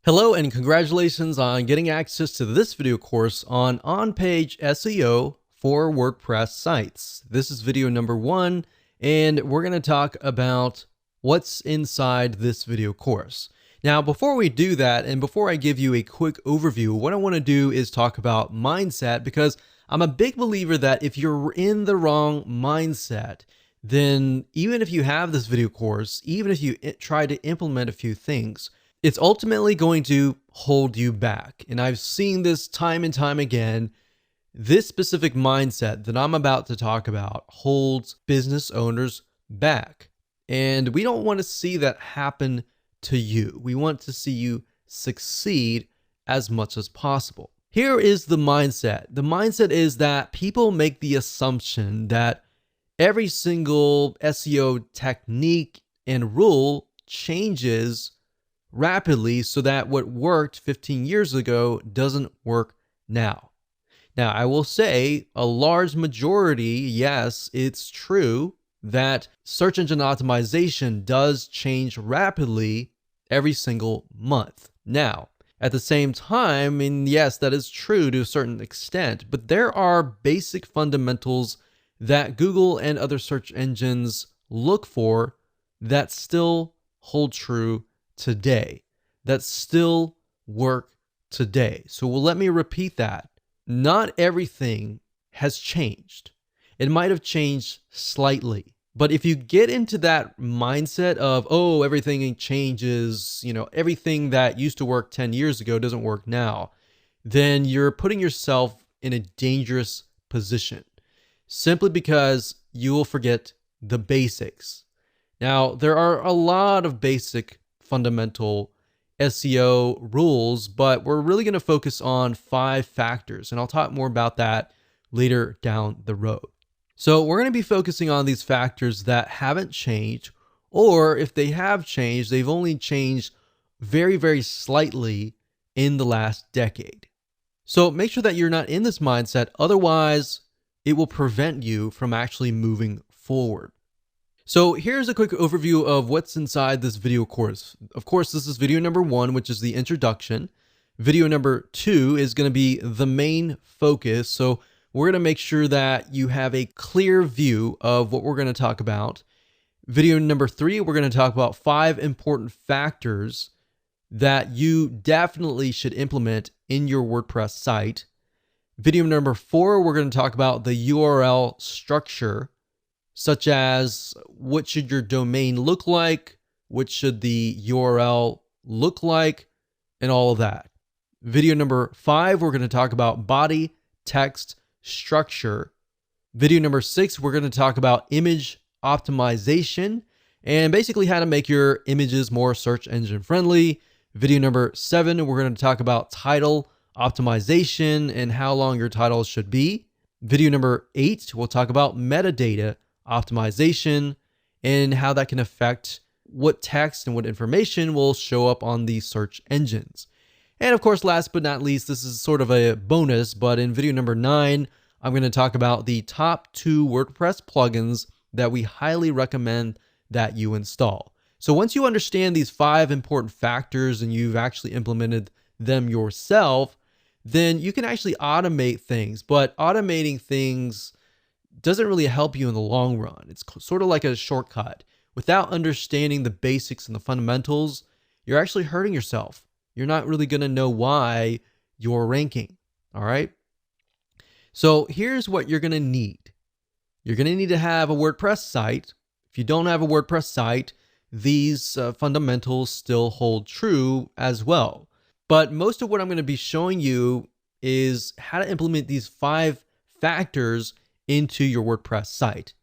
Hello and congratulations on getting access to this video course on on-page SEO for WordPress sites. This is video number 1, and we're going to talk about what's inside this video course. Now, before we do that, and before I give you a quick overview, what I want to do is talk about mindset, because I'm a big believer that if you're in the wrong mindset, then even if you have this video course, even if you try to implement a few things, it's ultimately going to hold you back. And I've seen this time and time again. This specific mindset that I'm about to talk about holds business owners back. And we don't want to see that happen to you. We want to see you succeed as much as possible. Here is the mindset. The mindset is that people make the assumption that every single SEO technique and rule changes rapidly so that what worked 15 years ago doesn't work now. Now, I will say a large majority, yes, it's true that search engine optimization does change rapidly every single month. Now, at the same time, and yes, that is true to a certain extent, but there are basic fundamentals that Google and other search engines look for that still hold true today, that still work today. So let me repeat that. Not everything has changed. It might have changed slightly. But if you get into that mindset of, oh, everything changes, everything that used to work 10 years ago doesn't work now, then you're putting yourself in a dangerous position simply because you will forget the basics. Now, there are a lot of basic fundamental SEO rules, but we're really going to focus on 5 factors, and I'll talk more about that later down the road. So we're going to be focusing on these factors that haven't changed, or if they have changed, they've only changed very, very slightly in the last decade. So make sure that you're not in this mindset, otherwise it will prevent you from actually moving forward. So here's a quick overview of what's inside this video course. Of course, this is video number 1, which is the introduction. Video number 2 is going to be the main focus. So we're going to make sure that you have a clear view of what we're going to talk about. Video number 3, we're going to talk about 5 important factors that you definitely should implement in your WordPress site. Video number 4, we're going to talk about the URL structure, such as what should your domain look like, what should the URL look like, and all of that. Video number 5, we're going to talk about body text structure. Video number 6, we're going to talk about image optimization and basically how to make your images more search engine friendly. Video number 7, we're going to talk about title optimization and how long your titles should be. Video number 8, we'll talk about metadata optimization and how that can affect what text and what information will show up on these search engines. And of course, last but not least, this is sort of a bonus, but in video number 9, I'm going to talk about the top 2 WordPress plugins that we highly recommend that you install. So once you understand these 5 important factors and you've actually implemented them yourself, then you can actually automate things, but automating things doesn't really help you in the long run. It's sort of like a shortcut. Without understanding the basics and the fundamentals, you're actually hurting yourself. You're not really going to know why you're ranking. All right. So here's what you're going to need. You're going to need to have a WordPress site. If you don't have a WordPress site, these fundamentals still hold true as well. But most of what I'm going to be showing you is how to implement these 5 factors into your WordPress site.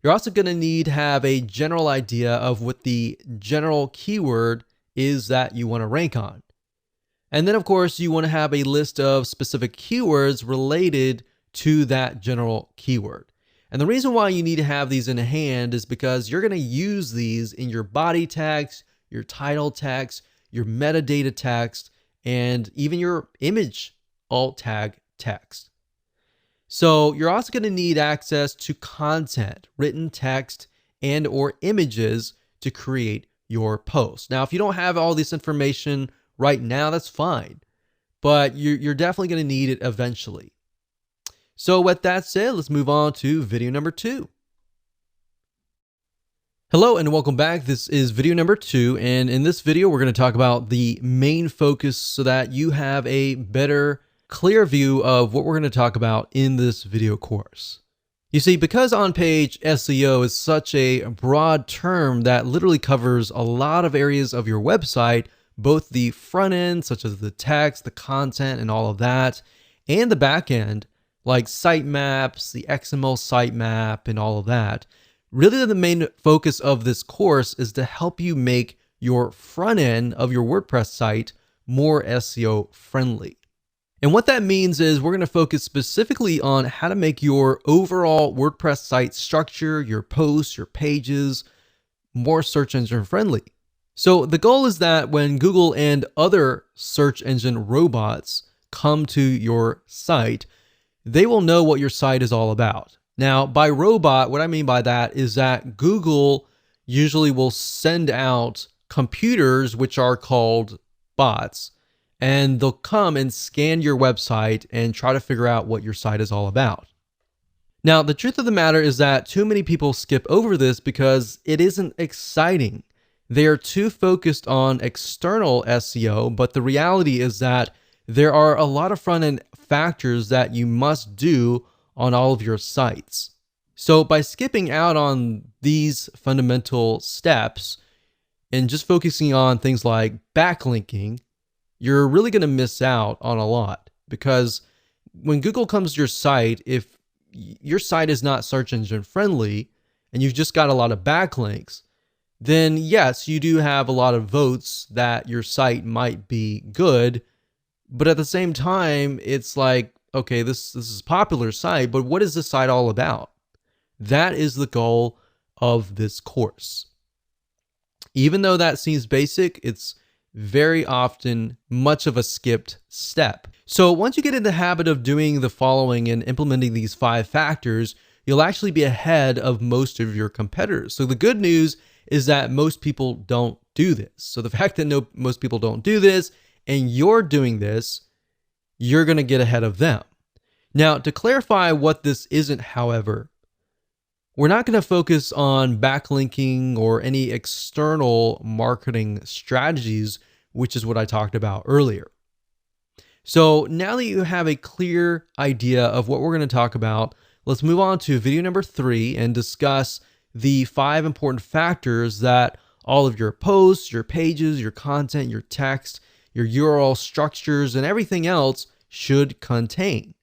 You're also going to need to have a general idea of what the general keyword is that you want to rank on. And then, of course, you want to have a list of specific keywords related to that general keyword. And the reason why you need to have these in hand is because you're going to use these in your body text, your title text, your metadata text, and even your image alt tag text. So you're also going to need access to content, written text, and/or images to create your post. Now, if you don't have all this information right now, that's fine. But you're definitely going to need it eventually. So with that said, let's move on to video number 2. Hello and welcome back. This is video number 2, and in this video we're going to talk about the main focus so that you have a better, clear view of what we're going to talk about in this video course. You see, because on-page SEO is such a broad term that literally covers a lot of areas of your website, both the front end, such as the text, the content, and all of that, and the back end, like sitemaps, the XML sitemap, and all of that. Really, the main focus of this course is to help you make your front end of your WordPress site more SEO friendly. And what that means is we're going to focus specifically on how to make your overall WordPress site structure, your posts, your pages, more search engine friendly. So the goal is that when Google and other search engine robots come to your site, they will know what your site is all about. Now, by robot, what I mean by that is that Google usually will send out computers, which are called bots, and they'll come and scan your website and try to figure out what your site is all about. Now, the truth of the matter is that too many people skip over this because it isn't exciting. They are too focused on external SEO, but the reality is that there are a lot of front-end factors that you must do on all of your sites. So by skipping out on these fundamental steps and just focusing on things like backlinking, you're really going to miss out on a lot, because when Google comes to your site, if your site is not search engine friendly and you've just got a lot of backlinks, then yes, you do have a lot of votes that your site might be good. But at the same time, it's like, okay, this is a popular site, but what is this site all about? That is the goal of this course. Even though that seems basic, it's very often much of a skipped step. So once you get in the habit of doing the following and implementing these 5 factors, you'll actually be ahead of most of your competitors. So the good news is that most people don't do this. So the fact that most people don't do this and you're doing this, you're going to get ahead of them. Now, to clarify what this isn't, however, we're not going to focus on backlinking or any external marketing strategies, which is what I talked about earlier. So now that you have a clear idea of what we're going to talk about, let's move on to video number 3 and discuss the 5 important factors that all of your posts, your pages, your content, your text, your URL structures, and everything else should contain.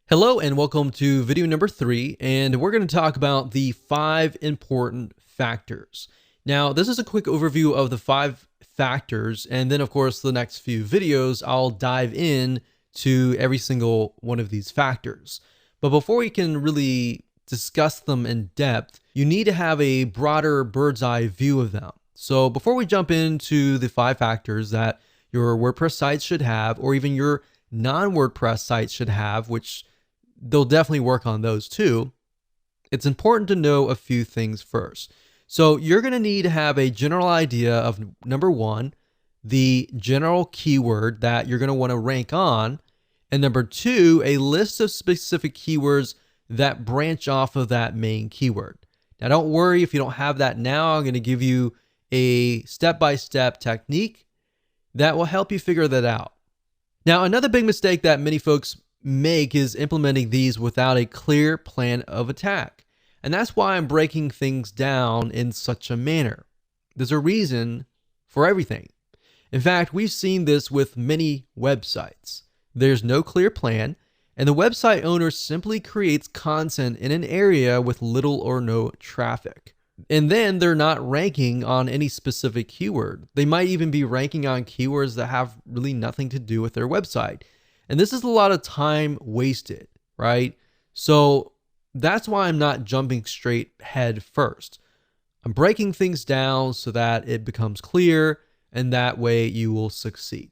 Hello and welcome to video number 3, and we're going to talk about the 5 important factors. Now, this is a quick overview of the 5 factors, and then of course the next few videos I'll dive in to every single one of these factors. But before we can really discuss them in depth, you need to have a broader bird's eye view of them. So before we jump into the 5 factors that your WordPress sites should have, or even your non-WordPress sites should have, which they'll definitely work on those too, it's important to know a few things first. So you're going to need to have a general idea of, number 1, the general keyword that you're going to want to rank on, and number 2, a list of specific keywords that branch off of that main keyword. Now, don't worry if you don't have that now. I'm going to give you a step-by-step technique that will help you figure that out. Now, another big mistake that many folks make is implementing these without a clear plan of attack. And that's why I'm breaking things down in such a manner. There's a reason for everything. In fact, we've seen this with many websites. There's no clear plan, and the website owner simply creates content in an area with little or no traffic. And then they're not ranking on any specific keyword. They might even be ranking on keywords that have really nothing to do with their website. And this is a lot of time wasted, right? So that's why I'm not jumping straight head first. I'm breaking things down so that it becomes clear, and that way you will succeed.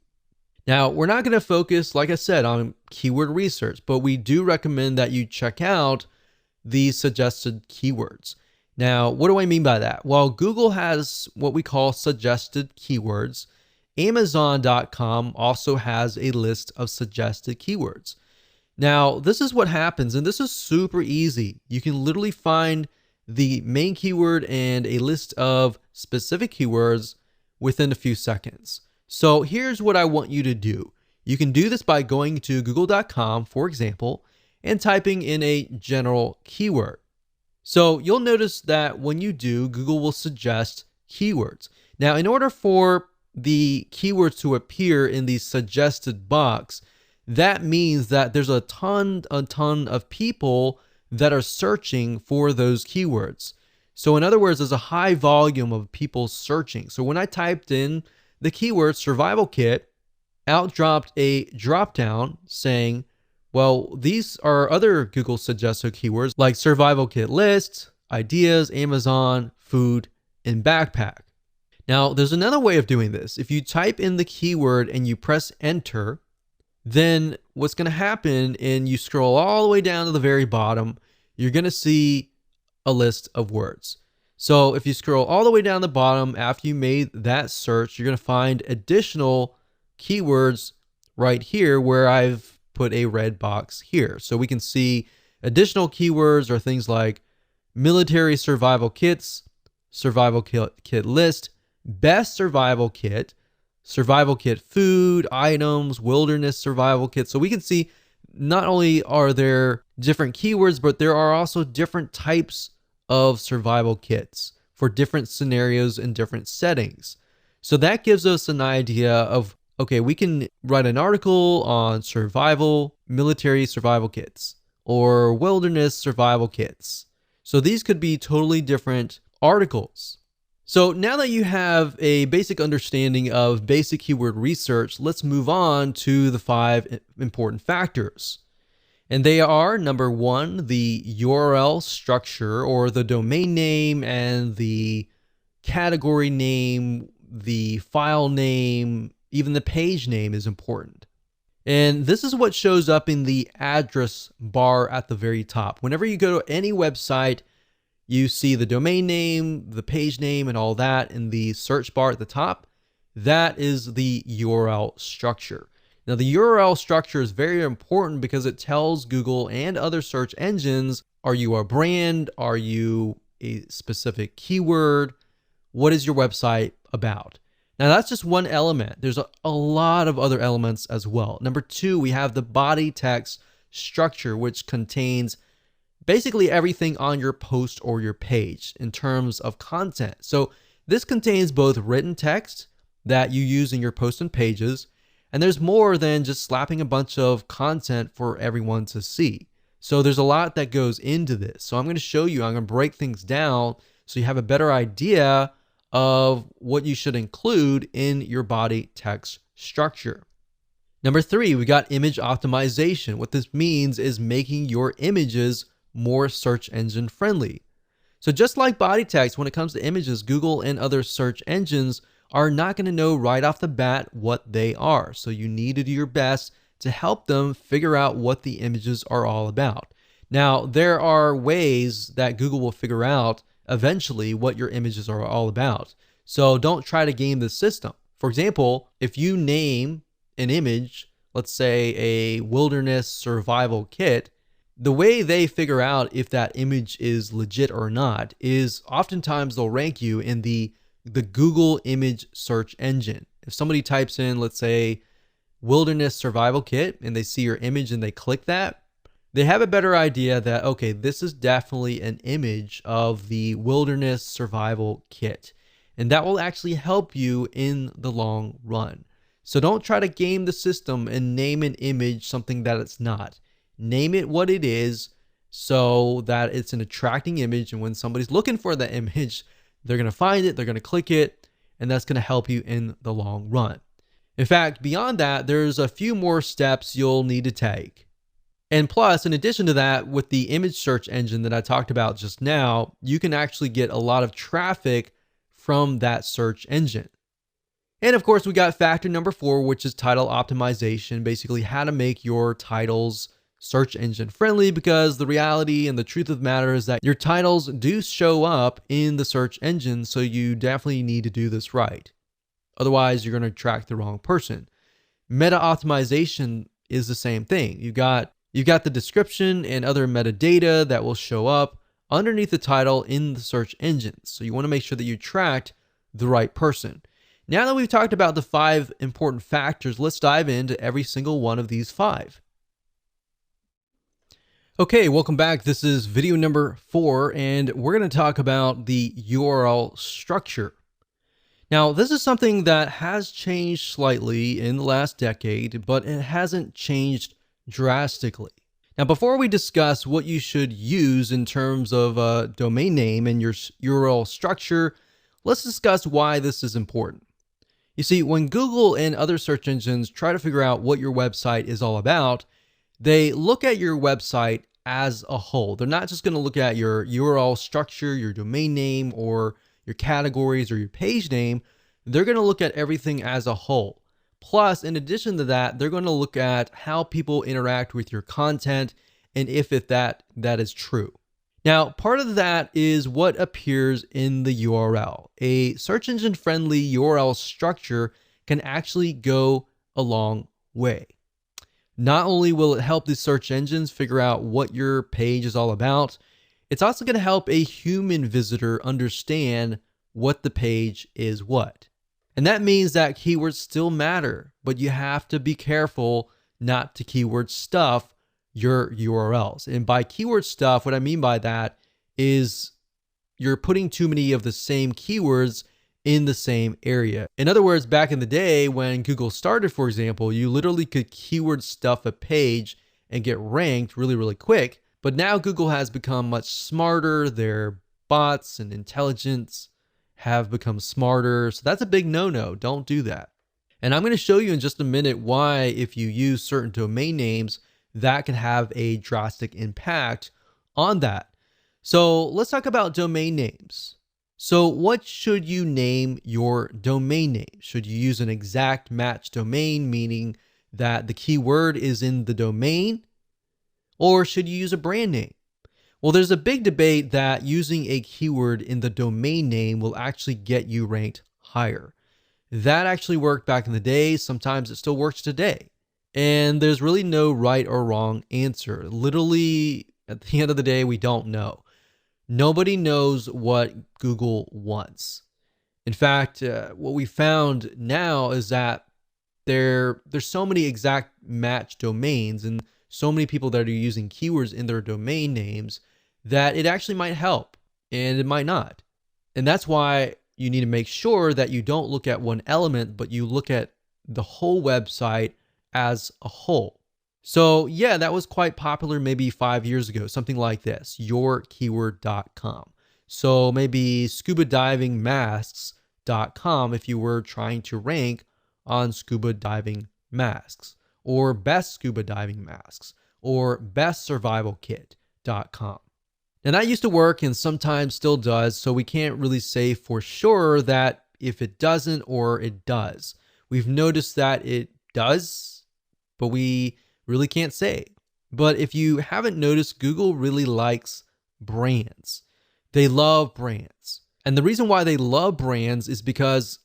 Now, we're not going to focus, like I said, on keyword research, but we do recommend that you check out the suggested keywords. Now, what do I mean by that? Well, Google has what we call suggested keywords, Amazon.com also has a list of suggested keywords. Now, this is what happens, and this is super easy. You can literally find the main keyword and a list of specific keywords within a few seconds. So here's what I want you to do. You can do this by going to google.com, for example, and typing in a general keyword. So you'll notice that when you do, Google will suggest keywords. Now, in order for the keywords to appear in the suggested box, that means that there's a ton of people that are searching for those keywords. So in other words, there's a high volume of people searching. So when I typed in the keyword survival kit, out dropped a drop down saying, well, these are other Google suggested keywords like survival kit list, ideas, Amazon, food, and backpack. Now, there's another way of doing this. If you type in the keyword and you press enter, then what's going to happen, and you scroll all the way down to the very bottom, you're going to see a list of words. So if you scroll all the way down the bottom after you made that search, you're going to find additional keywords right here where I've put a red box here. So we can see additional keywords are things like military survival kits, survival kit list, best survival kit food, items, wilderness survival kit. So we can see not only are there different keywords, but there are also different types of survival kits for different scenarios and different settings. So that gives us an idea of, okay, we can write an article on survival, military survival kits, or wilderness survival kits. So these could be totally different articles. So now that you have a basic understanding of basic keyword research, let's move on to the 5 important factors. And they are, number 1, the URL structure, or the domain name and the category name, the file name, even the page name is important. And this is what shows up in the address bar at the very top. Whenever you go to any website, you see the domain name, the page name, and all that in the search bar at the top. That is the URL structure. Now, the URL structure is very important because it tells Google and other search engines, are you a brand? Are you a specific keyword? What is your website about? Now, that's just one element. There's a lot of other elements as well. Number 2, we have the body text structure, which contains basically everything on your post or your page in terms of content. So this contains both written text that you use in your posts and pages, and there's more than just slapping a bunch of content for everyone to see. So there's a lot that goes into this. So I'm going to show you, I'm going to break things down so you have a better idea of what you should include in your body text structure. Number 3, we got image optimization. What this means is making your images more search engine friendly. So just like body text, when it comes to images, Google and other search engines are not going to know right off the bat what they are. So you need to do your best to help them figure out what the images are all about. Now, there are ways that Google will figure out eventually what your images are all about. So don't try to game the system. For example, if you name an image, let's say a wilderness survival kit, the way they figure out if that image is legit or not is oftentimes they'll rank you in the Google image search engine. If somebody types in, let's say, wilderness survival kit, and they see your image and they click that, they have a better idea that, okay, this is definitely an image of the wilderness survival kit. And that will actually help you in the long run. So don't try to game the system and name an image something that it's not. Name it what it is so that it's an attracting image. And when somebody's looking for that image, they're going to find it, they're going to click it, and that's going to help you in the long run. In fact, beyond that, there's a few more steps you'll need to take. And plus, in addition to that, with the image search engine that I talked about just now, you can actually get a lot of traffic from that search engine. And of course, we got factor number 4, which is title optimization, basically how to make your titles search engine friendly, because the reality and the truth of the matter is that your titles do show up in the search engine, so you definitely need to do this right. Otherwise, you're going to attract the wrong person. Meta optimization is the same thing. You've got the description and other metadata that will show up underneath the title in the search engines. So you want to make sure that you attract the right person. Now that we've talked about the 5 important factors, let's dive into every single one of these 5. Okay, welcome back. This is video number 4, and we're going to talk about the URL structure. Now, this is something that has changed slightly in the last decade, but it hasn't changed drastically. Now, before we discuss what you should use in terms of a domain name and your URL structure, let's discuss why this is important. You see, when Google and other search engines try to figure out what your website is all about, they look at your website as a whole. They're not just going to look at your URL structure, your domain name, or your categories or your page name. They're going to look at everything as a whole. Plus, in addition to that, they're going to look at how people interact with your content and if that is true. Now, part of that is what appears in the URL. A search engine friendly URL structure can actually go a long way. Not only will it help the search engines figure out what your page is all about, it's also going to help a human visitor understand what the page is what. And that means that keywords still matter, but you have to be careful not to keyword stuff your URLs. And by keyword stuff, what I mean by that is you're putting too many of the same keywords in the same area. In other words, back in the day when Google started, for example, you literally could keyword stuff a page and get ranked really, really quick. But now Google has become much smarter. Their bots and intelligence have become smarter. So that's a big no-no. Don't do that. And I'm going to show you in just a minute why, if you use certain domain names, that can have a drastic impact on that. So let's talk about domain names. So what should you name your domain name? Should you use an exact match domain, meaning that the keyword is in the domain? Or should you use a brand name? Well, there's a big debate that using a keyword in the domain name will actually get you ranked higher. That actually worked back in the day. Sometimes it still works today. And there's really no right or wrong answer. Literally, at the end of the day, we don't know. Nobody knows what Google wants. In fact, what we found now is that there's so many exact match domains and so many people that are using keywords in their domain names that it actually might help and it might not. And that's why you need to make sure that you don't look at one element, but you look at the whole website as a whole. So yeah, that was quite popular maybe 5 years ago, something like this, yourkeyword.com. So maybe scubadivingmasks.com if you were trying to rank on scuba diving masks, or best scuba diving masks, or bestsurvivalkit.com. And that used to work and sometimes still does, so we can't really say for sure that if it doesn't or it does. We've noticed that it does, but we really can't say. But if you haven't noticed, Google really likes brands. They love brands. And the reason why they love brands is because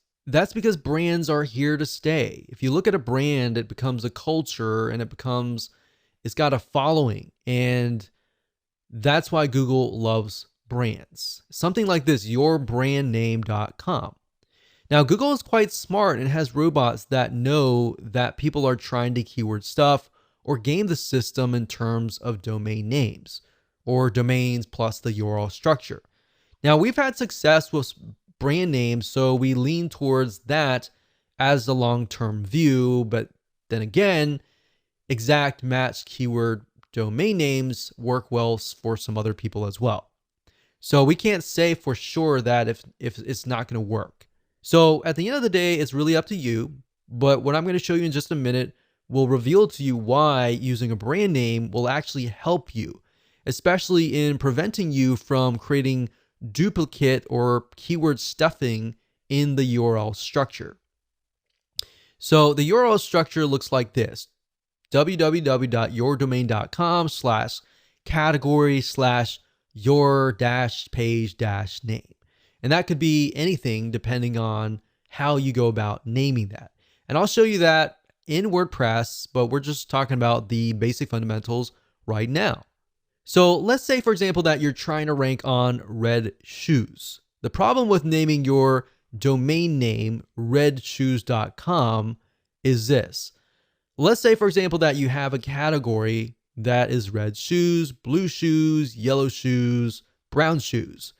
brands are here to stay. If you look at a brand, it becomes a culture and it's got a following. And that's why Google loves brands. Something like this, yourbrandname.com. Now, Google is quite smart and has robots that know that people are trying to keyword stuff or game the system in terms of domain names or domains plus the URL structure. Now, we've had success with brand names, so we lean towards that as the long-term view. But then again, exact match keyword domain names work well for some other people as well. So we can't say for sure that if it's not going to work. So at the end of the day, it's really up to you. But what I'm going to show you in just a minute will reveal to you why using a brand name will actually help you, especially in preventing you from creating duplicate or keyword stuffing in the URL structure. So the URL structure looks like this: www.yourdomain.com/category/your-page-name. And that could be anything depending on how you go about naming that. And I'll show you that in WordPress, but we're just talking about the basic fundamentals right now. So let's say, for example, that you're trying to rank on red shoes. The problem with naming your domain name redshoes.com is this. Let's say, for example, that you have a category that is red shoes, blue shoes, yellow shoes, brown shoes.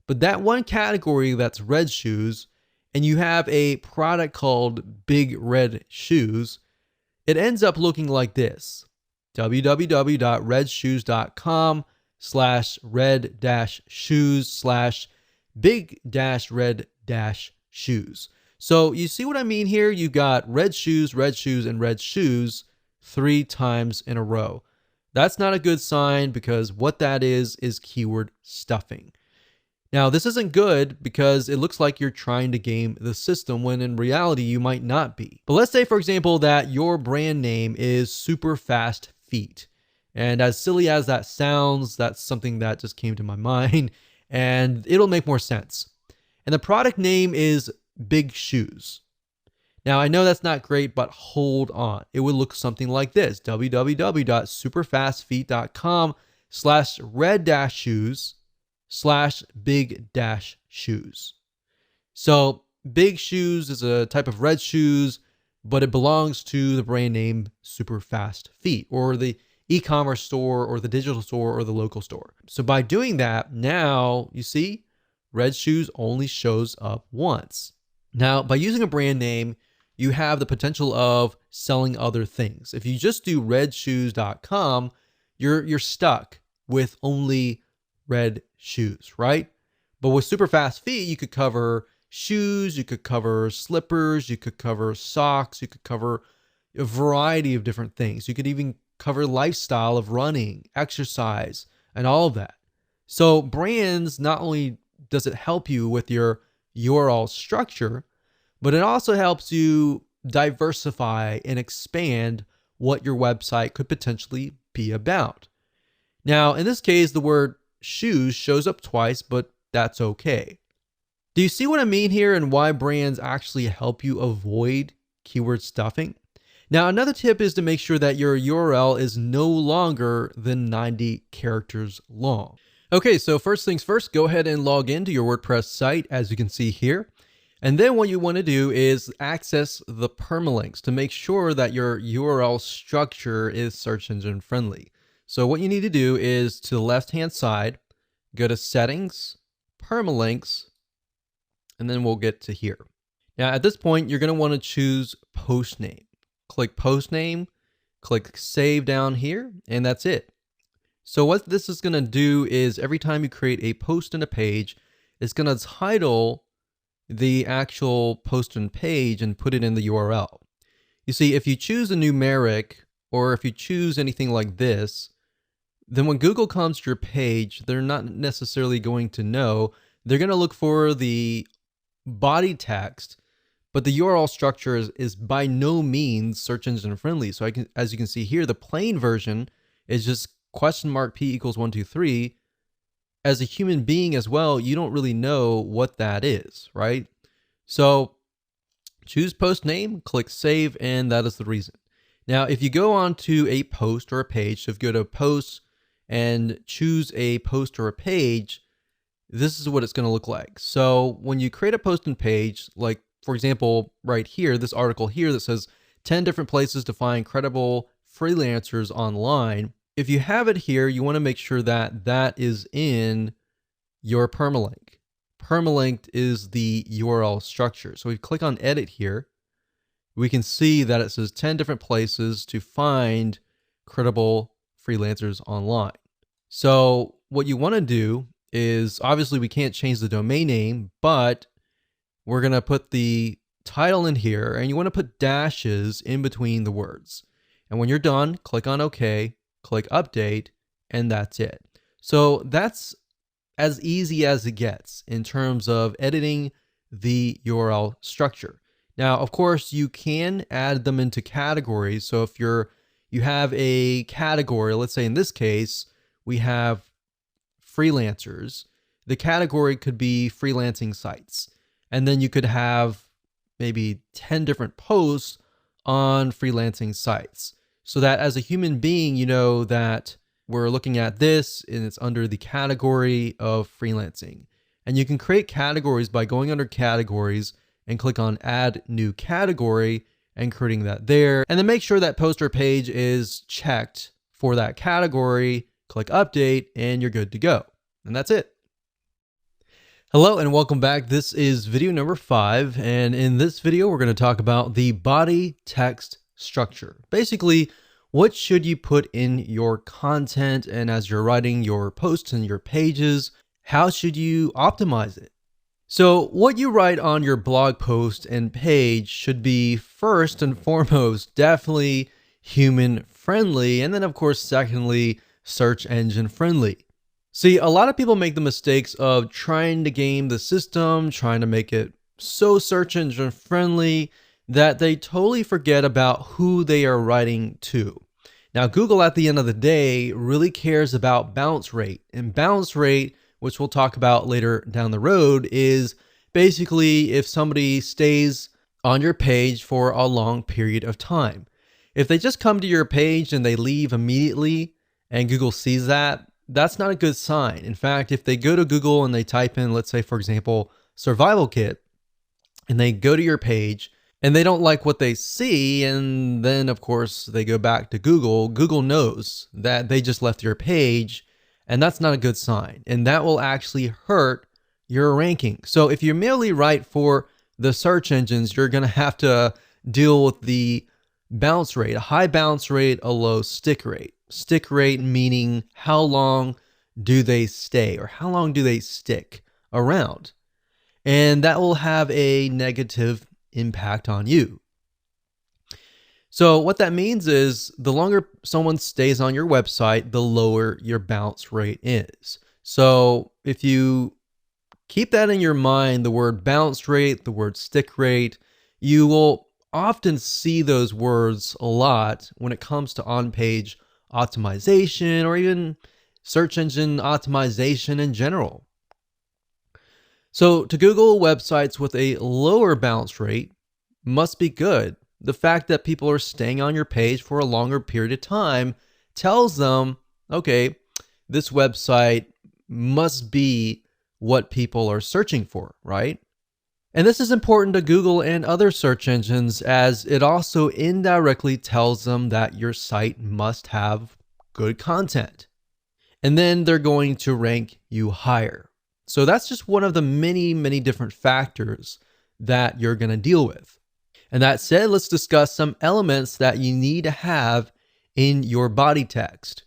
But that one category that's red shoes, and you have a product called Big Red Shoes, it ends up looking like this: www.red-shoes.com/red-shoes/big-red-shoes. So you see what I mean here? You've got red shoes, and red shoes 3 times in a row. That's not a good sign, because what that is keyword stuffing. Now, this isn't good because it looks like you're trying to game the system when in reality you might not be. But let's say, for example, that your brand name is Super Fast Feet. And as silly as that sounds, that's something that just came to my mind, and it'll make more sense. And the product name is Big Shoes. Now, I know that's not great, but hold on. It would look something like this: www.superfastfeet.com/red-shoes/big-shoes. So Big Shoes is a type of red shoes, but it belongs to the brand name Super Fast Feet, or the e-commerce store, or the digital store, or the local store. So by doing that, now you see red shoes only shows up once. Now, by using a brand name, you have the potential of selling other things. If you just do redshoes.com, you're stuck with only red shoes, right? But with Super Fast Feet, you could cover shoes, you could cover slippers, you could cover socks, you could cover a variety of different things. You could even cover lifestyle of running, exercise, and all of that. So brands, not only does it help you with your URL structure, but it also helps you diversify and expand what your website could potentially be about. Now, in this case, the word shoes shows up twice, but that's okay. Do you see what I mean here, and why brands actually help you avoid keyword stuffing? Now, another tip is to make sure that your URL is no longer than 90 characters long. Okay, so first things first, go ahead and log into your WordPress site, as you can see here. And then what you want to do is access the permalinks to make sure that your URL structure is search engine friendly. So what you need to do is, to the left-hand side, go to Settings, Permalinks, and then we'll get to here. Now, at this point, you're going to want to choose Post Name. Click Post Name, click Save down here, and that's it. So what this is going to do is, every time you create a post in a page, it's going to title the actual post and page and put it in the URL. You see, if you choose a numeric, or if you choose anything like this, then when Google comes to your page, they're not necessarily going to know. They're going to look for the body text, but the URL structure is by no means search engine friendly. So as you can see here, the plain version is just $P=123. As a human being as well, you don't really know what that is, right? So choose post name, click save, and that is the reason. Now, if you go on to a post or a page, so if you go to posts and choose a post or a page, this is what it's going to look like. So when you create a post and page, like for example, right here, this article here that says 10 different places to find credible freelancers online. If you have it here, you want to make sure that that is in your permalink. Permalinked is the URL structure. So we click on edit here. We can see that it says 10 different places to find credible freelancers online. So what you want to do is, obviously we can't change the domain name, but we're going to put the title in here, and you want to put dashes in between the words. And when you're done, click on OK, click update, and that's it. So that's as easy as it gets in terms of editing the URL structure. Now, of course, you can add them into categories. So if you have a category, let's say in this case, we have freelancers. The category could be freelancing sites. And then you could have maybe 10 different posts on freelancing sites, so that as a human being, you know that we're looking at this and it's under the category of freelancing. And you can create categories by going under categories and click on add new category and creating that there. And then make sure that post or page is checked for that category, click update, and you're good to go. And that's it. Hello and welcome back. This is video number 5. And in this video, we're going to talk about the body text structure. Basically, what should you put in your content? And as you're writing your posts and your pages, how should you optimize it? So what you write on your blog post and page should be first and foremost, definitely human friendly. And then of course, secondly, search engine friendly. See, a lot of people make the mistakes of trying to game the system, trying to make it so search engine friendly that they totally forget about who they are writing to. Now, Google at the end of the day really cares about bounce rate, and bounce rate, which we'll talk about later down the road, is basically if somebody stays on your page for a long period of time. If they just come to your page and they leave immediately and Google sees that, that's not a good sign. In fact, if they go to Google and they type in, let's say, for example, survival kit, and they go to your page and they don't like what they see, and then of course they go back to Google, Google knows that they just left your page, and that's not a good sign. And that will actually hurt your ranking. So if you merely write for the search engines, you're going to have to deal with the bounce rate, a high bounce rate, a low stick rate. Stick rate meaning how long do they stay or how long do they stick around? And that will have a negative impact on you. So what that means is the longer someone stays on your website, the lower your bounce rate is. So if you keep that in your mind, the word bounce rate, the word stick rate, you will often see those words a lot when it comes to on-page optimization or even search engine optimization in general. So to Google, websites with a lower bounce rate must be good. The fact that people are staying on your page for a longer period of time tells them, okay, this website must be what people are searching for, right? And this is important to Google and other search engines, as it also indirectly tells them that your site must have good content. And then they're going to rank you higher. So that's just one of the many, many different factors that you're going to deal with. And that said, let's discuss some elements that you need to have in your body text.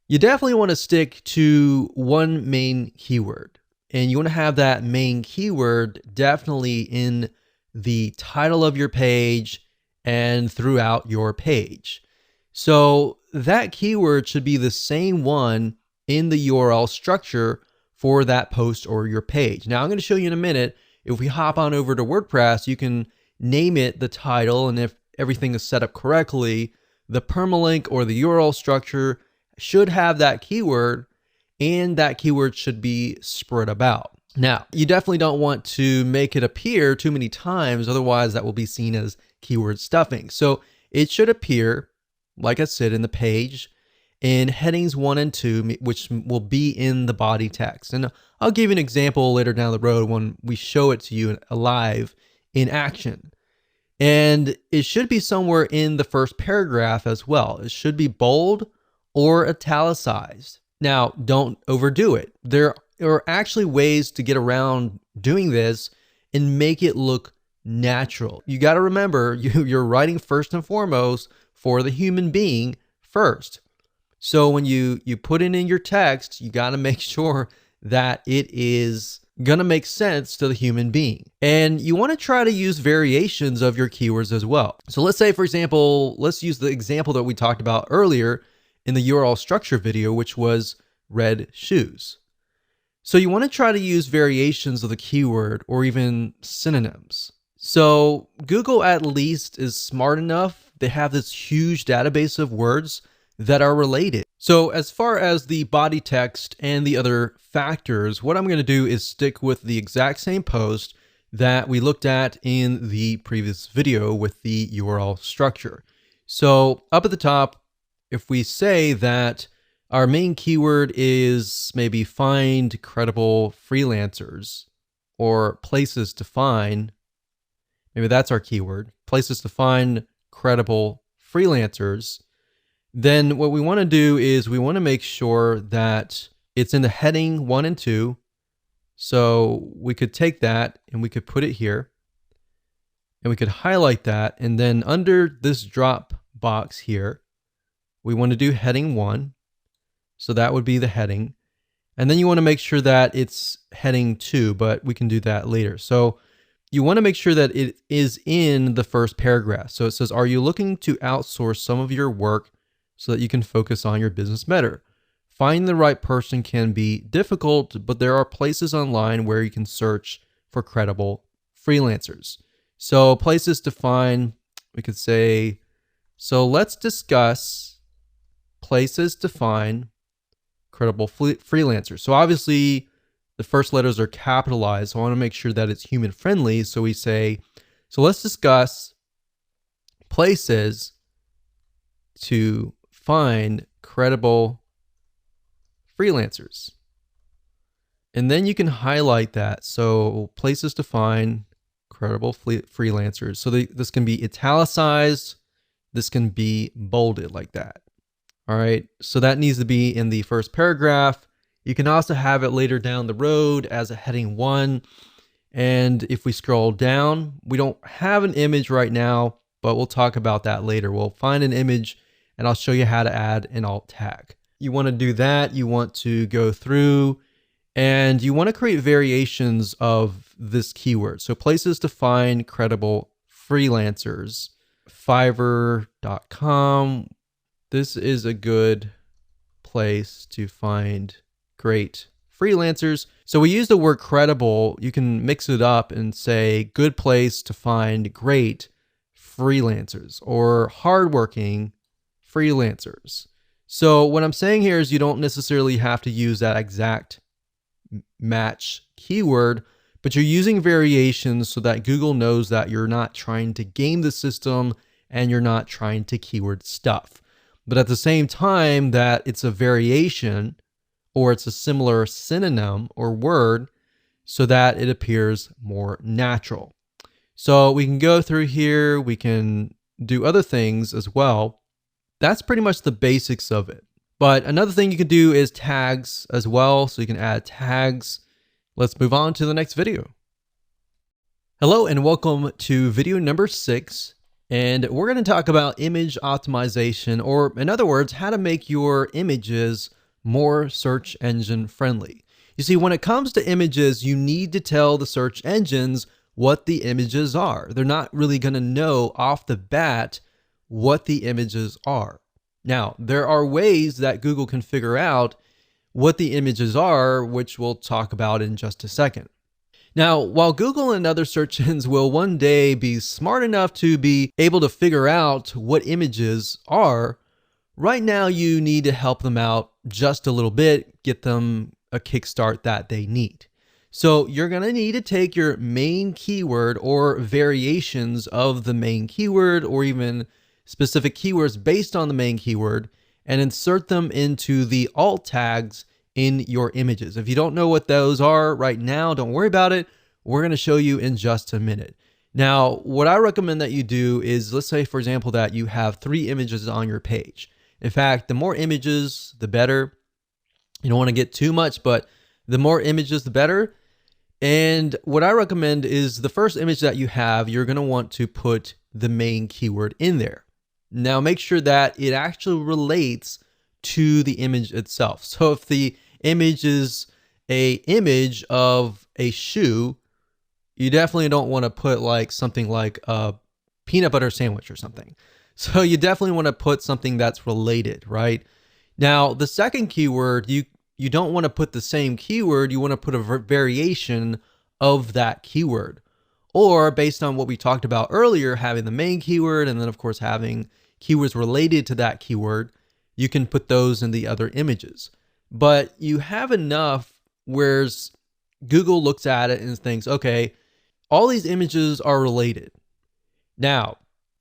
You definitely want to stick to one main keyword. And you want to have that main keyword definitely in the title of your page and throughout your page. So that keyword should be the same one in the URL structure for that post or your page. Now I'm going to show you in a minute. If we hop on over to WordPress, you can name it the title, and if everything is set up correctly, the permalink or the URL structure should have that keyword, and that keyword should be spread about. Now, you definitely don't want to make it appear too many times, otherwise that will be seen as keyword stuffing. So it should appear, like I said, in the page in headings 1 and 2, which will be in the body text. And I'll give you an example later down the road when we show it to you live in action. And it should be somewhere in the first paragraph as well. It should be bold or italicized. Now, don't overdo it. There are actually ways to get around doing this and make it look natural. You got to remember, you're writing first and foremost for the human being first. So when you put it in your text, you got to make sure that it is going to make sense to the human being. And you want to try to use variations of your keywords as well. So let's say, for example, let's use the example that we talked about earlier in the URL structure video, which was red shoes. So you want to try to use variations of the keyword or even synonyms. So Google at least is smart enough. They have this huge database of words that are related. So as far as the body text and the other factors, what I'm going to do is stick with the exact same post, that we looked at in the previous video with the URL structure. So up at the top, if we say that our main keyword is maybe find credible freelancers or places to find, maybe that's our keyword, places to find credible freelancers, then what we want to do is we want to make sure that it's in the heading 1 and 2. So we could take that and we could put it here and we could highlight that. And then under this drop box here, we want to do heading 1. So that would be the heading. And then you want to make sure that it's heading 2, but we can do that later. So you want to make sure that it is in the first paragraph. So it says, are you looking to outsource some of your work so that you can focus on your business better? Finding the right person can be difficult, but there are places online where you can search for credible freelancers. So places to find, we could say, so let's discuss places to find credible freelancers. So obviously the first letters are capitalized. So I want to make sure that it's human friendly. So we say, so let's discuss places to find credible freelancers. And then you can highlight that. So places to find credible freelancers. So this can be italicized. This can be bolded like that. All right. So that needs to be in the first paragraph. You can also have it later down the road as a heading 1. And if we scroll down, we don't have an image right now, but we'll talk about that later. We'll find an image and I'll show you how to add an alt tag. You want to do that. You want to go through and you want to create variations of this keyword. So places to find credible freelancers, Fiverr.com. This is a good place to find great freelancers. So we use the word credible. You can mix it up and say good place to find great freelancers or hardworking freelancers. So what I'm saying here is you don't necessarily have to use that exact match keyword, but you're using variations so that Google knows that you're not trying to game the system and you're not trying to keyword stuff. But at the same time that it's a variation or it's a similar synonym or word so that it appears more natural. So we can go through here, we can do other things as well. That's pretty much the basics of it. But another thing you can do is tags as well. So you can add tags. Let's move on to the next video. Hello and welcome to video number 6. And we're going to talk about image optimization, or in other words, how to make your images more search engine friendly. You see, when it comes to images, you need to tell the search engines what the images are. They're not really going to know off the bat what the images are. Now, there are ways that Google can figure out what the images are, which we'll talk about in just a second. Now, while Google and other search engines will one day be smart enough to be able to figure out what images are, right now you need to help them out just a little bit, get them a kickstart that they need. So you're going to need to take your main keyword or variations of the main keyword or even specific keywords based on the main keyword and insert them into the alt tags in your images. If you don't know what those are right now, don't worry about it. We're going to show you in just a minute. Now, what I recommend that you do is, let's say, for example, that you have 3 images on your page. In fact, the more images, the better. You don't want to get too much, but the more images, the better. And what I recommend is the first image that you have, you're going to want to put the main keyword in there. Now make sure that it actually relates to the image itself. So if the image is an image of a shoe, you definitely don't want to put like something like a peanut butter sandwich or something. So you definitely want to put something that's related, right? Now the second keyword, you don't want to put the same keyword, you want to put a variation of that keyword. Or based on what we talked about earlier, having the main keyword and then of course having keywords related to that keyword, you can put those in the other images. But you have enough where Google looks at it and thinks, okay, all these images are related. Now,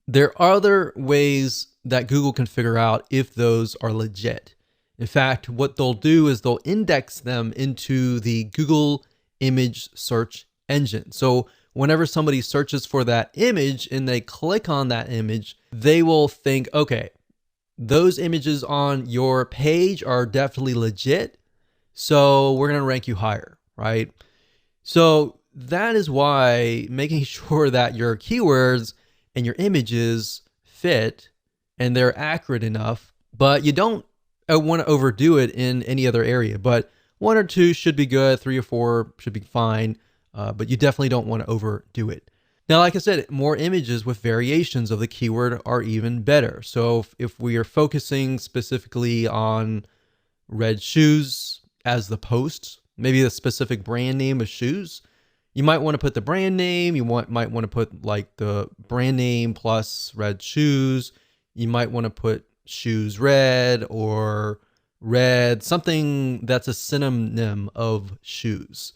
there are other ways that Google can figure out if those are legit. In fact, what they'll do is they'll index them into the Google image search engine. So whenever somebody searches for that image and they click on that image, they will think, okay, those images on your page are definitely legit, so we're going to rank you higher, right? So that is why making sure that your keywords and your images fit and they're accurate enough, but you don't want to overdo it in any other area. But 1 or 2 should be good, 3 or 4 should be fine, but you definitely don't want to overdo it. Now, like I said, more images with variations of the keyword are even better. So if we are focusing specifically on red shoes as the post, maybe a specific brand name of shoes, you might want to put the brand name. You might want to put like the brand name plus red shoes. You might want to put shoes red or red, something that's a synonym of shoes.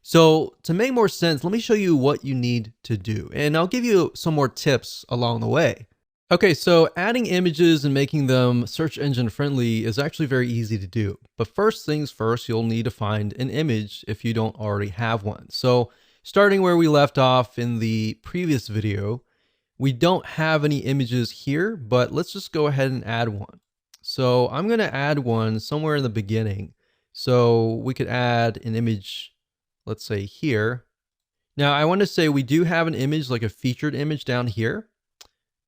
So to make more sense, let me show you what you need to do, and I'll give you some more tips along the way. Okay, so adding images and making them search engine friendly is actually very easy to do. But first things first, you'll need to find an image if you don't already have one. So starting where we left off in the previous video, we don't have any images here, but let's just go ahead and add one. So I'm going to add one somewhere in the beginning. So we could add an image, let's say here. Now I want to say we do have an image, like a featured image down here,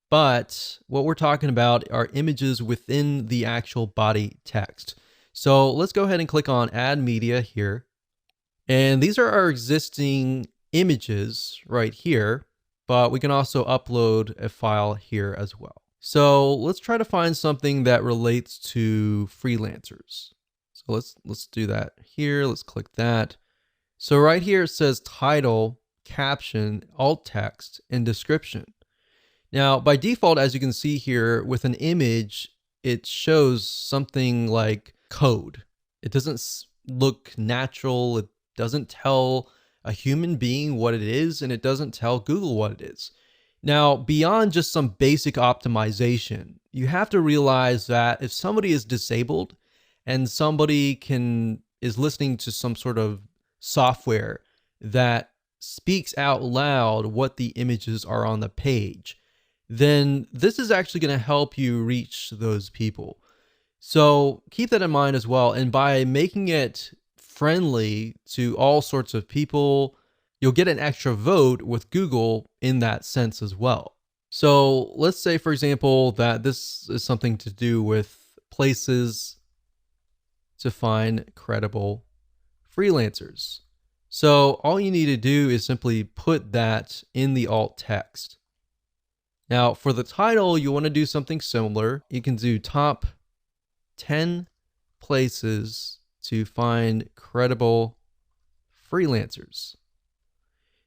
but what we're talking about are images within the actual body text. So let's go ahead and click on add media here. And these are our existing images right here, but we can also upload a file here as well. So let's try to find something that relates to freelancers. So let's do that here. Let's click that. So right here it says title, caption, alt text, and description. Now by default, as you can see here with an image, it shows something like code. It doesn't look natural. It doesn't tell a human being what it is, and it doesn't tell Google what it is. Now, beyond just some basic optimization, you have to realize that if somebody is disabled and somebody is listening to some sort of software that speaks out loud what the images are on the page, then this is actually going to help you reach those people. So keep that in mind as well. And by making it friendly to all sorts of people, you'll get an extra vote with Google in that sense as well. So let's say, for example, that this is something to do with places to find credible freelancers. So all you need to do is simply put that in the alt text. Now for the title, you want to do something similar. You can do top 10 places to find credible freelancers.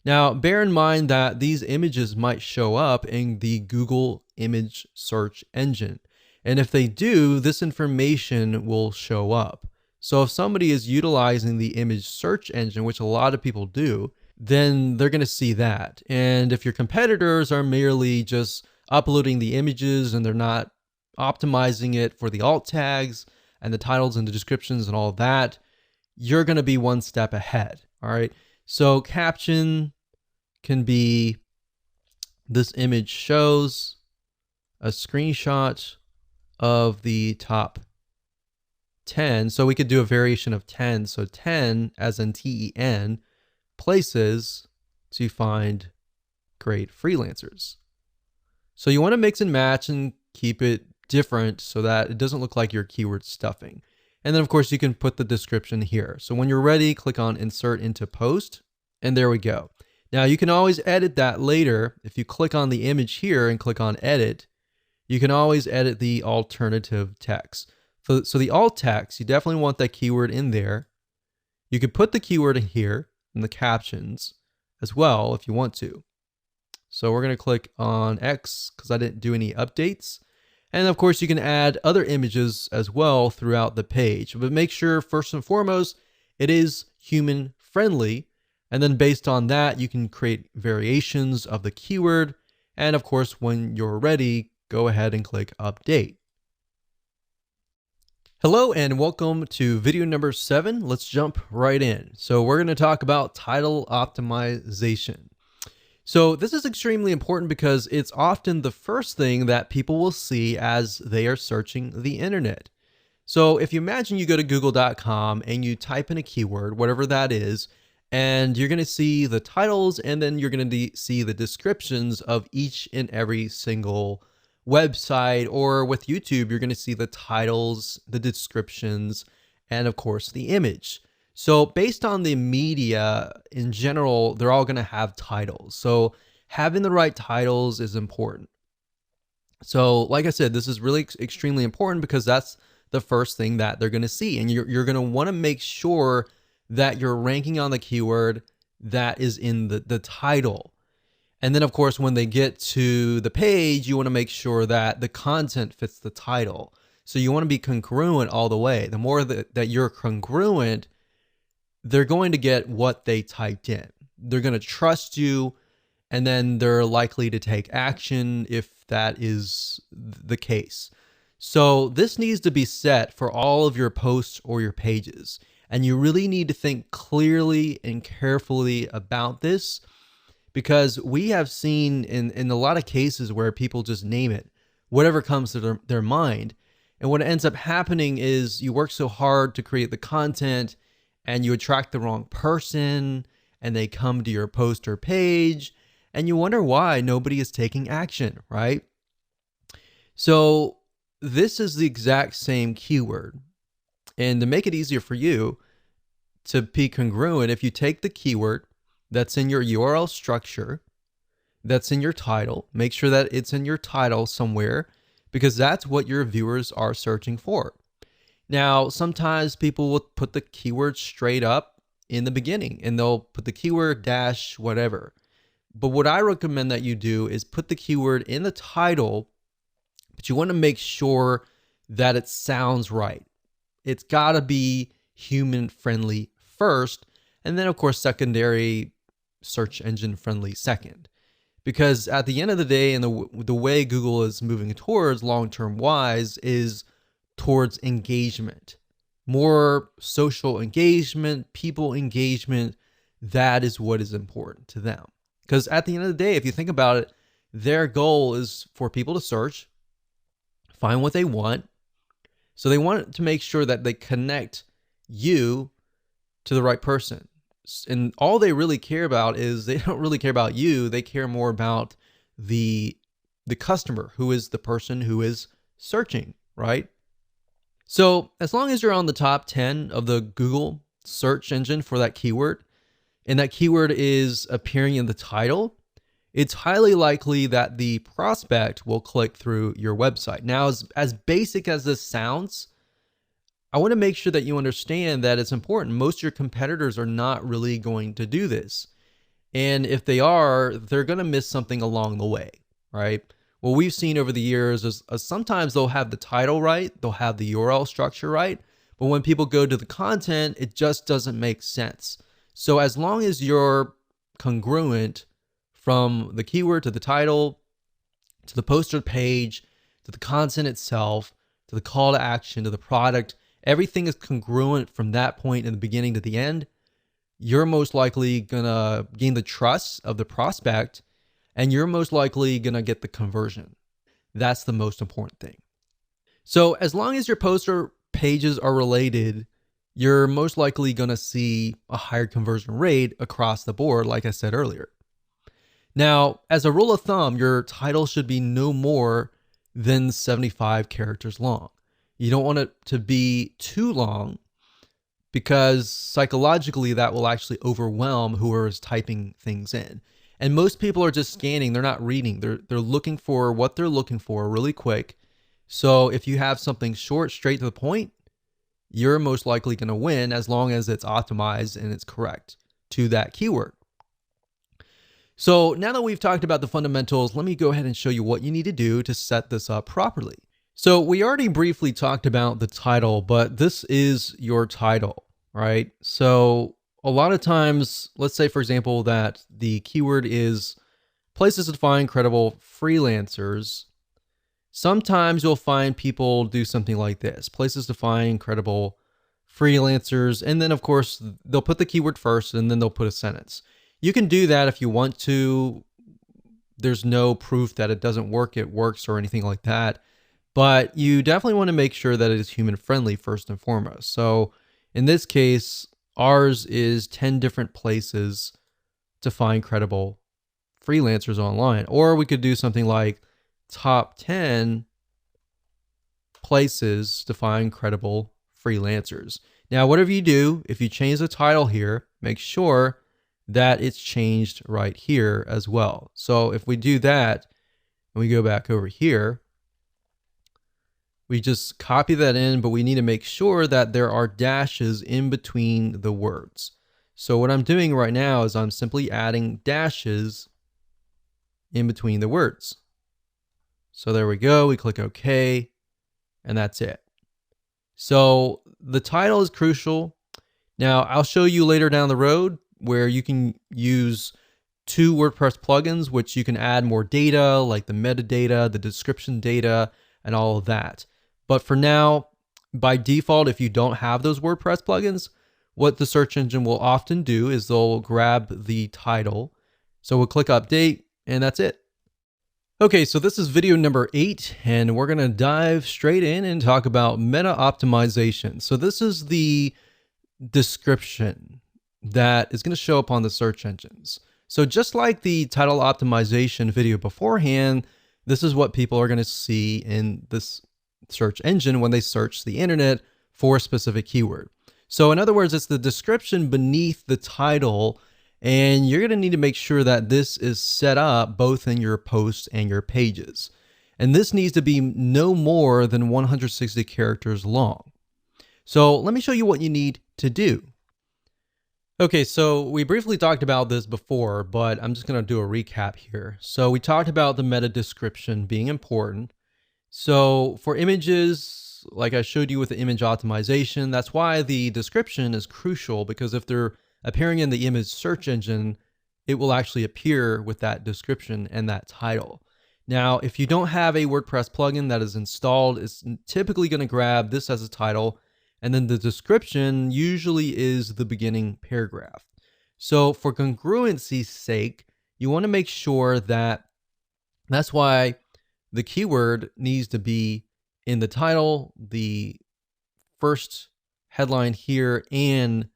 Now, bear in mind that these images might show up in the Google image search engine. And if they do, this information will show up. So if somebody is utilizing the image search engine, which a lot of people do, then they're going to see that. And if your competitors are merely just uploading the images and they're not optimizing it for the alt tags and the titles and the descriptions and all that, you're going to be one step ahead. All right. So caption can be, this image shows a screenshot of the top 10. So we could do a variation of 10. So 10 as in TEN places to find great freelancers. So you want to mix and match and keep it different so that it doesn't look like you're keyword stuffing. And then of course you can put the description here. So when you're ready, click on insert into post, and there we go. Now you can always edit that later. If you click on the image here and click on edit, you can always edit the alternative text. So the alt text, you definitely want that keyword in there. You could put the keyword in here in the captions as well if you want to. So we're going to click on X because I didn't do any updates. And of course you can add other images as well throughout the page, but make sure first and foremost, it is human friendly. And then based on that, you can create variations of the keyword. And of course, when you're ready, go ahead and click update. Hello and welcome to video number 7. Let's jump right in. So we're going to talk about title optimization. So this is extremely important because it's often the first thing that people will see as they are searching the internet. So if you imagine you go to google.com and you type in a keyword, whatever that is, and you're going to see the titles and then you're going to see the descriptions of each and every single website, or with YouTube, you're going to see the titles, the descriptions, and of course the image. So based on the media in general, they're all going to have titles. So having the right titles is important. So like I said, this is really extremely important because that's the first thing that they're going to see. And you're going to want to make sure that you're ranking on the keyword that is in the title. And then of course, when they get to the page, you want to make sure that the content fits the title. So you want to be congruent all the way. The more that you're congruent, they're going to get what they typed in. They're going to trust you, and then they're likely to take action if that is the case. So this needs to be set for all of your posts or your pages. And you really need to think clearly and carefully about this, because we have seen in a lot of cases where people just name it, whatever comes to their mind. And what ends up happening is you work so hard to create the content and you attract the wrong person and they come to your post or page and you wonder why nobody is taking action, right? So this is the exact same keyword. And to make it easier for you to be congruent, if you take the keyword that's in your URL structure, that's in your title, make sure that it's in your title somewhere, because that's what your viewers are searching for. Now, sometimes people will put the keyword straight up in the beginning and they'll put the keyword dash whatever. But what I recommend that you do is put the keyword in the title, but you want to make sure that it sounds right. It's got to be human friendly first, and then of course secondary search engine friendly second. Because at the end of the day, and the way Google is moving towards long-term wise is towards engagement, more social engagement, people engagement. That is what is important to them. Because at the end of the day, if you think about it, their goal is for people to search, find what they want. So they want to make sure that they connect you to the right person. And all they really care about is they don't really care about you. They care more about the customer, who is the person who is searching, right? So as long as you're on the top 10 of the Google search engine for that keyword, and that keyword is appearing in the title, it's highly likely that the prospect will click through your website. Now, as basic as this sounds, I want to make sure that you understand that it's important. Most of your competitors are not really going to do this. And if they are, they're going to miss something along the way, right? What we've seen over the years is sometimes they'll have the title right, they'll have the URL structure right, but when people go to the content, it just doesn't make sense. So as long as you're congruent from the keyword to the title, to the poster page, to the content itself, to the call to action, to the product, everything is congruent from that point in the beginning to the end, you're most likely gonna gain the trust of the prospect, and you're most likely gonna get the conversion. That's the most important thing. So as long as your poster pages are related, you're most likely gonna see a higher conversion rate across the board, like I said earlier. Now, as a rule of thumb, your title should be no more than 75 characters long. You don't want it to be too long, because psychologically that will actually overwhelm whoever is typing things in. And most people are just scanning, they're not reading. They're looking for what they're looking for really quick. So if you have something short, straight to the point, you're most likely going to win as long as it's optimized and it's correct to that keyword. So now that we've talked about the fundamentals, let me go ahead and show you what you need to do to set this up properly. So we already briefly talked about the title, but this is your title, right? So a lot of times, let's say, for example, that the keyword is places to find credible freelancers. Sometimes you'll find people do something like this, places to find credible freelancers. And then of course, they'll put the keyword first and then they'll put a sentence. You can do that if you want to. There's no proof that it doesn't work, it works or anything like that. But you definitely want to make sure that it is human friendly first and foremost. So in this case, ours is 10 different places to find credible freelancers online. Or we could do something like top 10 places to find credible freelancers. Now, whatever you do, if you change the title here, make sure that it's changed right here as well. So if we do that and we go back over here, we just copy that in, but we need to make sure that there are dashes in between the words. So what I'm doing right now is I'm simply adding dashes in between the words. So there we go. We click OK, and that's it. So the title is crucial. Now, I'll show you later down the road where you can use 2 WordPress plugins, which you can add more data, like the metadata, the description data, and all of that. But for now, by default, if you don't have those WordPress plugins, what the search engine will often do is they'll grab the title. So we'll click update, and that's it. Okay, so this is video number 8, and we're gonna dive straight in and talk about meta optimization. So this is the description that is gonna show up on the search engines. So just like the title optimization video beforehand, this is what people are gonna see in this search engine when they search the internet for a specific keyword. So in other words, it's the description beneath the title. And you're going to need to make sure that this is set up both in your posts and your pages. And this needs to be no more than 160 characters long. So let me show you what you need to do. Okay, so we briefly talked about this before, but I'm just going to do a recap here. So we talked about the meta description being important. So for images, like I showed you with the image optimization, that's why the description is crucial, because if they're appearing in the image search engine, it will actually appear with that description and that title. Now, if you don't have a WordPress plugin that is installed, it's typically going to grab this as a title, and then the description usually is the beginning paragraph. So for congruency's sake, you want to make sure that that's why the keyword needs to be in the title, the first headline here, and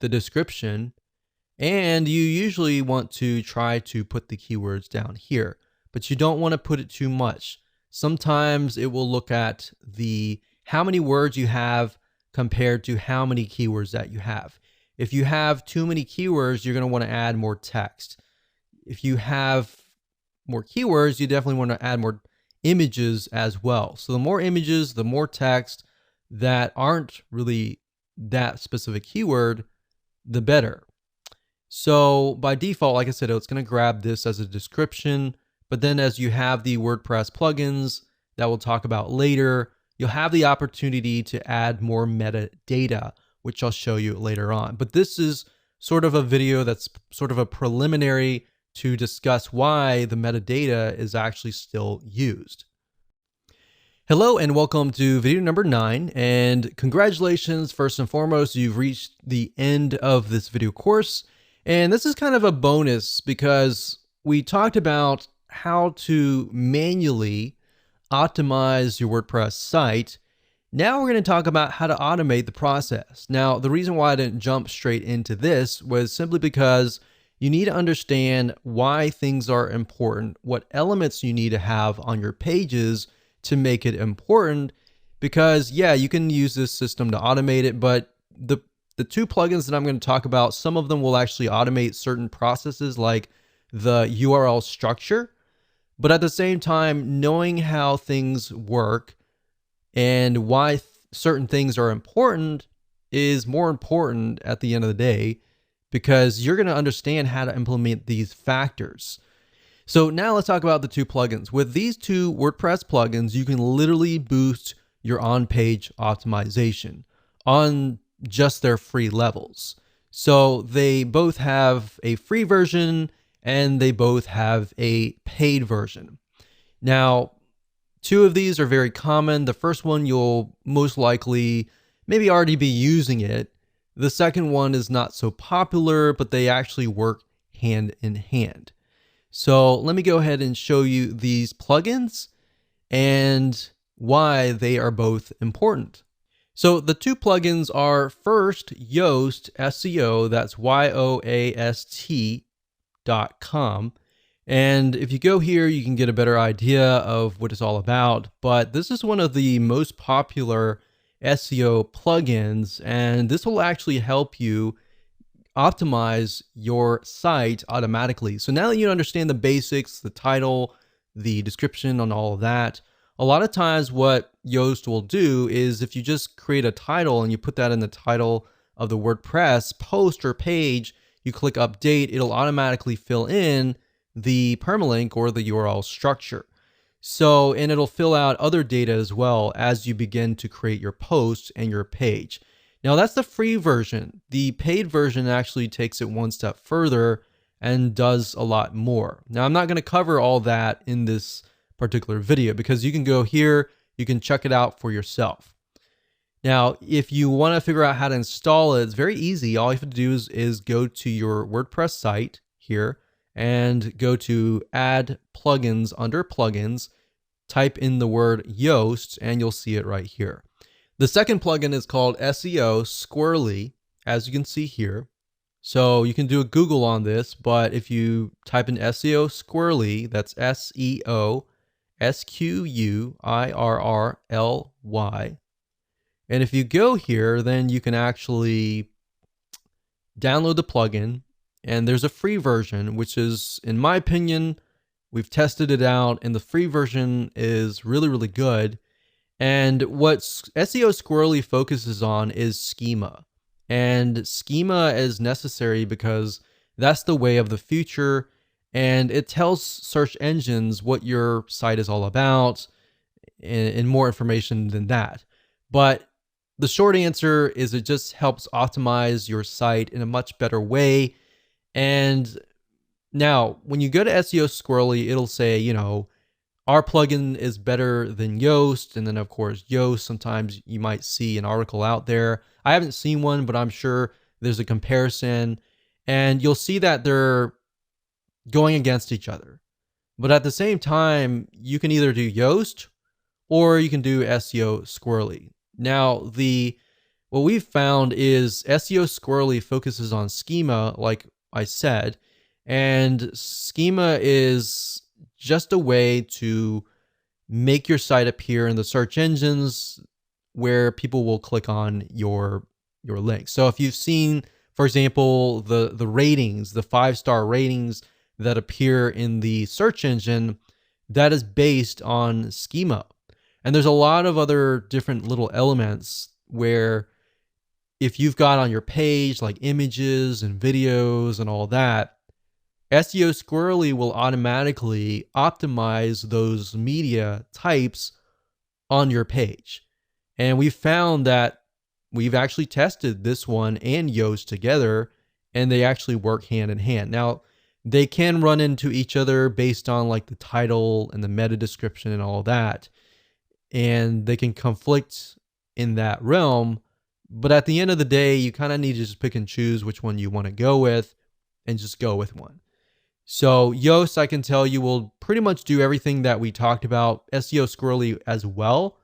the description. And you usually want to try to put the keywords down here, but you don't want to put it too much. Sometimes it will look at the how many words you have compared to how many keywords that you have. If you have too many keywords, you're going to want to add more text. If you have more keywords, you definitely want to add more images as well. So the more images, the more text that aren't really that specific keyword, the better. So by default, like I said, it's going to grab this as a description, but then as you have the WordPress plugins that we'll talk about later, you'll have the opportunity to add more metadata, which I'll show you later on. But this is sort of a video that's sort of a preliminary to discuss why the metadata is actually still used. Hello and welcome to video number 9, and congratulations, first and foremost, you've reached the end of this video course. And this is kind of a bonus because we talked about how to manually optimize your WordPress site. Now we're going to talk about how to automate the process. Now, the reason why I didn't jump straight into this was simply because you need to understand why things are important, what elements you need to have on your pages to make it important. Because yeah, you can use this system to automate it, but the 2 plugins that I'm going to talk about, some of them will actually automate certain processes like the URL structure. But at the same time, knowing how things work and why certain things are important is more important at the end of the day, because you're going to understand how to implement these factors. So now let's talk about the 2 plugins. With these 2 WordPress plugins, you can literally boost your on-page optimization on just their free levels. So they both have a free version and they both have a paid version. Now, two of these are very common. The first one, you'll most likely maybe already be using it. The second one is not so popular, but they actually work hand in hand. So let me go ahead and show you these plugins and why they are both important. So the two plugins are first Yoast SEO, that's YOAST.com. And if you go here, you can get a better idea of what it's all about. But this is one of the most popular SEO plugins, and this will actually help you optimize your site automatically. So now that you understand the basics, the title, the description on all of that, a lot of times what Yoast will do is if you just create a title and you put that in the title of the WordPress post or page, you click update, it'll automatically fill in the permalink or the URL structure. So, and it'll fill out other data as well as you begin to create your post and your page. Now that's the free version. The paid version actually takes it one step further and does a lot more. Now I'm not going to cover all that in this particular video because you can go here, you can check it out for yourself. Now, if you want to figure out how to install it, it's very easy. All you have to do is go to your WordPress site here and go to add plugins under plugins, type in the word Yoast, and you'll see it right here. The second plugin is called SEO Squirrely, as you can see here. So you can do a Google on this, but if you type in SEO Squirrely, that's SEO SQUIRRLY. And if you go here, then you can actually download the plugin, and there's a free version, which is, in my opinion, we've tested it out, and the free version is really, really good. And what SEO Squirrely focuses on is schema. And schema is necessary because that's the way of the future, and it tells search engines what your site is all about and more information than that. But the short answer is it just helps optimize your site in a much better way. And now when you go to SEO Squirrely, it'll say, you know, our plugin is better than Yoast. And then of course, Yoast, sometimes you might see an article out there. I haven't seen one, but I'm sure there's a comparison, and you'll see that they're going against each other. But at the same time, you can either do Yoast or you can do SEO Squirrely. Now, what we've found is SEO Squirrely focuses on schema, like I said, and schema is just a way to make your site appear in the search engines where people will click on your link. So if you've seen, for example, the ratings, the 5-star ratings that appear in the search engine, that is based on schema. And there's a lot of other different little elements where if you've got on your page like images and videos and all that, SEO Squirrely will automatically optimize those media types on your page. And we found that we've actually tested this one and Yoast together, and they actually work hand in hand. Now, they can run into each other based on like the title and the meta description and all that, and they can conflict in that realm. But at the end of the day, you kind of need to just pick and choose which one you want to go with and just go with one. So Yoast, I can tell you, will pretty much do everything that we talked about. SEO Squirrely as well.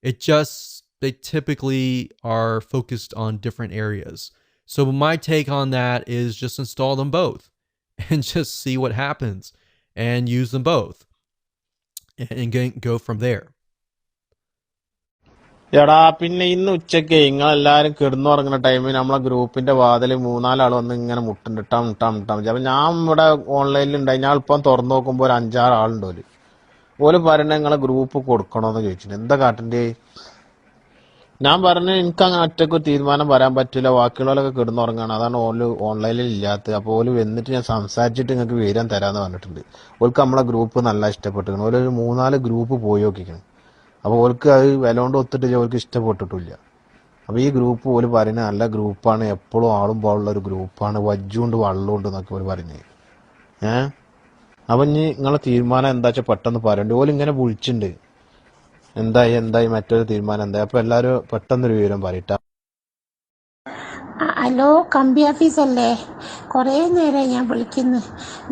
They typically are focused on different areas. So my take on that is just install them both and just see what happens and use them both and go from there. എടാ പിന്നെ ഇന്ന് ഉച്ചയ്ക്ക് നിങ്ങളെല്ലാരും കിടന്നുറങ്ങുന്ന ടൈമിൽ നമ്മളെ ഗ്രൂപ്പിന്റെ വാതിൽ 3-4 വന്ന് ഇങ്ങനെ മുട്ടുണ്ട് ടം ടം ടം. അപ്പൊ ഞാൻ ഇവിടെ ഓൺലൈനിൽ ഉണ്ടായി, ഞാൻ ഇപ്പം തുറന്നു നോക്കുമ്പോൾ ഒരു 5-6 ആളുണ്ട്. ഓല് പറയണ നിങ്ങളെ ഗ്രൂപ്പ് കൊടുക്കണോന്ന് ചോദിച്ചിട്ട് എന്താ കാട്ടണ്ടേ? ഞാൻ പറഞ്ഞു എനിക്ക് അങ്ങനെ ഒറ്റക്ക് തീരുമാനം പറയാൻ പറ്റില്ല, ബാക്കിയുള്ളവരൊക്കെ കിടന്നുറങ്ങാണ്, അതാണ് ഓൺലൈനിൽ ഇല്ലാത്തത്. അപ്പോൾ ഓല് വന്നിട്ട് ഞാൻ സംസാരിച്ചിട്ട് നിങ്ങൾക്ക് വിവരം തരാന്ന് പറഞ്ഞിട്ടുണ്ട്. ഓൾക്ക് നമ്മളെ ഗ്രൂപ്പ് നല്ല ഇഷ്ടപ്പെട്ടിരിക്കണം. ഓലൊരു 3-4 ഗ്രൂപ്പ് പോയി നോക്കിക്കണം. അപ്പോൾ ഓൾക്ക് അത് വില കൊണ്ട് ഒത്തിട്ട് ഓൾക്ക് ഇഷ്ടപ്പെട്ടിട്ടില്ല. അപ്പോൾ ഈ ഗ്രൂപ്പ് പോലും പറയുന്നത് നല്ല ഗ്രൂപ്പാണ്, എപ്പോഴും ആളും പോലുള്ള ഒരു ഗ്രൂപ്പാണ്, വജ്ജുണ്ട് വള്ളമുണ്ട് എന്നൊക്കെ പോലും പറയുന്നത്. അപ്പം ഇനി നിങ്ങളെ തീരുമാനം എന്താ വെച്ചാൽ പെട്ടെന്ന് പറയണ്ട. ഓല് ഇങ്ങനെ വിളിച്ചിട്ടുണ്ട്, എന്തായി മറ്റൊരു തീരുമാനം എന്തായി. അപ്പോൾ എല്ലാവരും പെട്ടെന്നൊരു വിവരം പറയട്ട. ഹലോ, കമ്പി ഓഫീസല്ലേ? കുറേ നേരമായി ഞാൻ വിളിക്കുന്നു.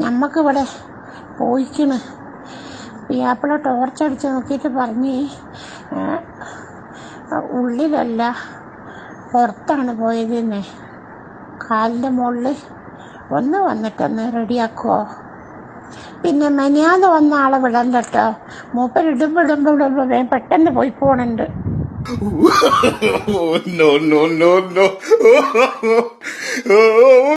ഞമ്മക്കിവിടെ പോയിക്കണ്. പിയാപ്പിള ടോർച്ചടിച്ച് നോക്കിയിട്ട് പറഞ്ഞ് ഉള്ളിലല്ല പുറത്താണ് പോയതെന്ന്. കാലിൻ്റെ മുകളിൽ ഒന്ന് വന്നിട്ടൊന്ന് റെഡിയാക്കുമോ? പിന്നെ മെനിയാതെ വന്ന ആളെ വിടണ്ട കേട്ടോ. മൂപ്പരിടുമ്പോൾ പെട്ടെന്ന് പോയി പോണുണ്ട്. No, no, no, no.